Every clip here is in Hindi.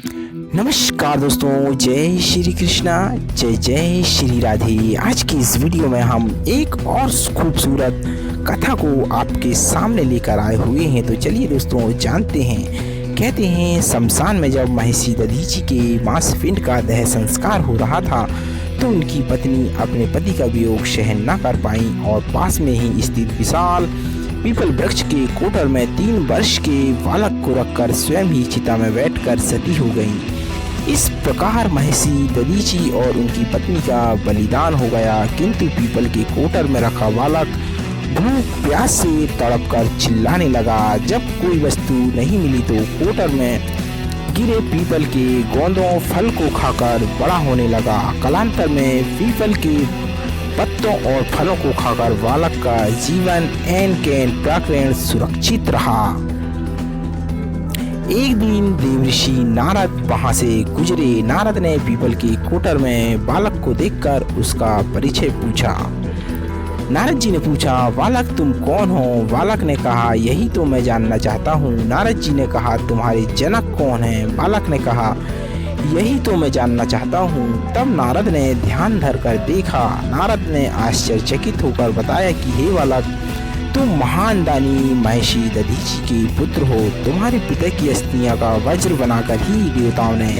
नमस्कार दोस्तों, जय श्री कृष्णा, जय जय श्री राधे। आज की इस वीडियो में हम एक और खूबसूरत कथा को आपके सामने लेकर आए हुए हैं। तो चलिए दोस्तों जानते हैं। कहते हैं शमशान में जब महर्षि दधीचि के मांस पिंड का दह संस्कार हो रहा था तो उनकी पत्नी अपने पति का वियोग सहन न कर पाई और पास में ही स्थित विशाल पीपल वृक्ष के कोटर में 3 वर्ष के बालक को रखकर स्वयं ही चिता में बैठकर सती हो गई। इस प्रकार महर्षि दधीचि और उनकी पत्नी का बलिदान हो गया। किंतु पीपल के कोटर में रखा बालक भूख प्यास से तड़पकर चिल्लाने लगा। जब कोई वस्तु नहीं मिली तो कोटर में गिरे पीपल के गोंदों फल को खाकर बड़ा होने लगा। कालांतर में पीपल के पत्तों और फलों को खाकर बालक का जीवन एन कैन प्राकृण सुरक्षित रहा। एक दिन देवऋषि नारद वहां से गुजरे। नारद ने पीपल के कोटर में बालक को देखकर उसका परिचय पूछा। नारद जी ने पूछा, बालक तुम कौन हो? बालक ने कहा, यही तो मैं जानना चाहता हूँ। नारद जी ने कहा, तुम्हारे जनक कौन है? बालक ने कहा, यही तो मैं जानना चाहता हूँ। तब नारद ने ध्यान धर कर देखा। नारद ने आश्चर्यचकित होकर बताया कि हे बालक, तुम महान दानी महर्षि दधीचि के पुत्र हो। तुम्हारे पिता की अस्थियां का वज्र बनाकर ही देवताओं ने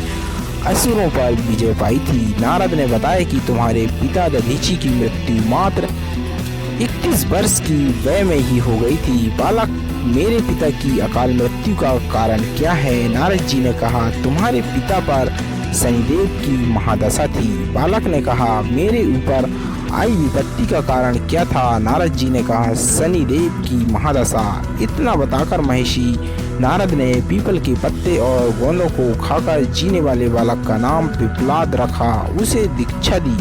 असुरों पर विजय पाई थी। नारद ने बताया कि तुम्हारे पिता दधीचि की मृत्यु मात्र 21 वर्ष की वय में ही हो गई थी। बालक, मेरे पिता की अकाल मृत्यु का कारण क्या है? नारद जी ने कहा, तुम्हारे पिता पर शनिदेव की महादशा थी। बालक ने कहा, मेरे ऊपर आई विपत्ति का कारण क्या था? नारद जी ने कहा, शनिदेव की महादशा। इतना बताकर महर्षि नारद ने पीपल के पत्ते और गोंदों को खाकर जीने वाले बालक का नाम पिपलाद रखा, उसे दीक्षा दी।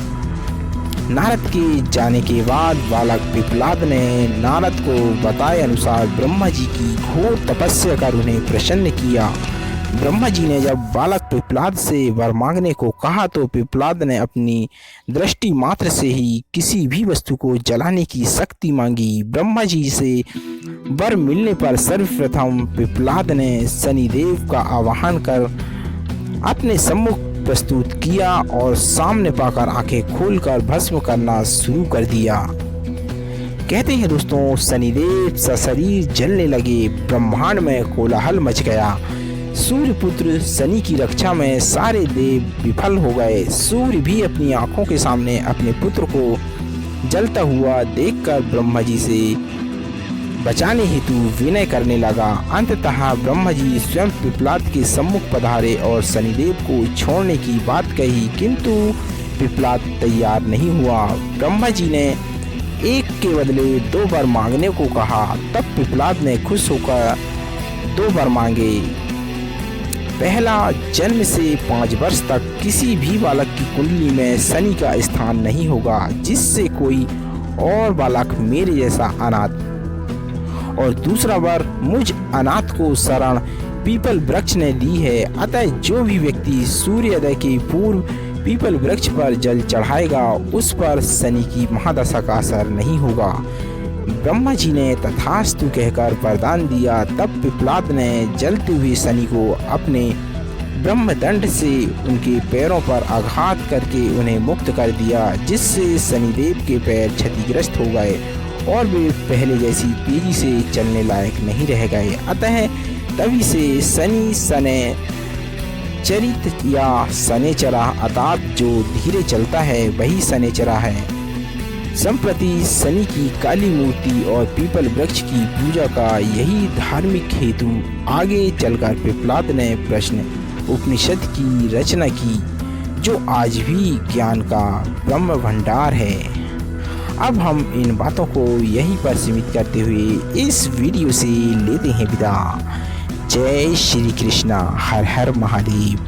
नारद के जाने के बाद बालक पिपलाद ने नारद को बताए अनुसार ब्रह्मा जी की घोर तपस्या कर उन्हें प्रसन्न किया। ब्रह्मा जी ने जब बालक पिपलाद से वर मांगने को कहा तो पिपलाद ने अपनी दृष्टि मात्र से ही किसी भी वस्तु को जलाने की शक्ति मांगी। ब्रह्मा जी से वर मिलने पर सर्वप्रथम पिपलाद ने शनिदेव का आवाहन कर अपने सम्मुख प्रस्तुत किया और सामने पाकर आंखें खोलकर भस्म करना शुरू कर दिया। कहते हैं दोस्तों, शनिदेव सशरीर जलने लगे। ब्रह्मांड में कोलाहल मच गया। सूर्यपुत्र शनि की रक्षा में सारे देव विफल हो गए। सूर्य भी अपनी आंखों के सामने अपने पुत्र को जलता हुआ देखकर ब्रह्मा जी से बचाने हेतु विनय करने लगा। अंततः ब्रह्मा जी स्वयं पिपलाद के सम्मुख पधारे और शनिदेव को छोड़ने की बात कही, किंतु पिपलाद तैयार नहीं हुआ। ब्रह्मा जी ने एक के बदले 2 वर मांगने को कहा। तब पिपलाद ने खुश होकर 2 वर मांगे। पहला, जन्म से 5 वर्ष तक किसी भी बालक की कुंडली में शनि का स्थान नहीं होगा, जिससे कोई और बालक मेरे जैसा अनाथ। और दूसरा वर, मुझ अनाथ को शरण पीपल वृक्ष ने दी है। अतः जो भी व्यक्ति सूर्योदय के पूर्व पीपल वृक्ष पर जल चढ़ाएगा उस पर शनि की महादशा का असर नहीं होगा। ब्रह्मा जी ने तथास्तु कहकर वरदान दिया। तब पिपलाद ने जलते हुए शनि को अपने ब्रह्मदंड से उनके पैरों पर आघात करके उन्हें मुक्त कर दिया, जिससे शनिदेव के पैर क्षतिग्रस्त हो गए और वे पहले जैसी तेजी से चलने लायक नहीं रह गए। अतः तभी से शनि शनै चरित या शनैचरा अर्थात जो धीरे चलता है वही शनैचरा है। संप्रति शनि की काली मूर्ति और पीपल वृक्ष की पूजा का यही धार्मिक हेतु आगे चलकर पिपलाद ने प्रश्न उपनिषद की रचना की, जो आज भी ज्ञान का ब्रह्म भंडार है। अब हम इन बातों को यहीं पर सीमित करते हुए इस वीडियो से लेते हैं विदा। जय श्री कृष्णा, हर हर महादेव।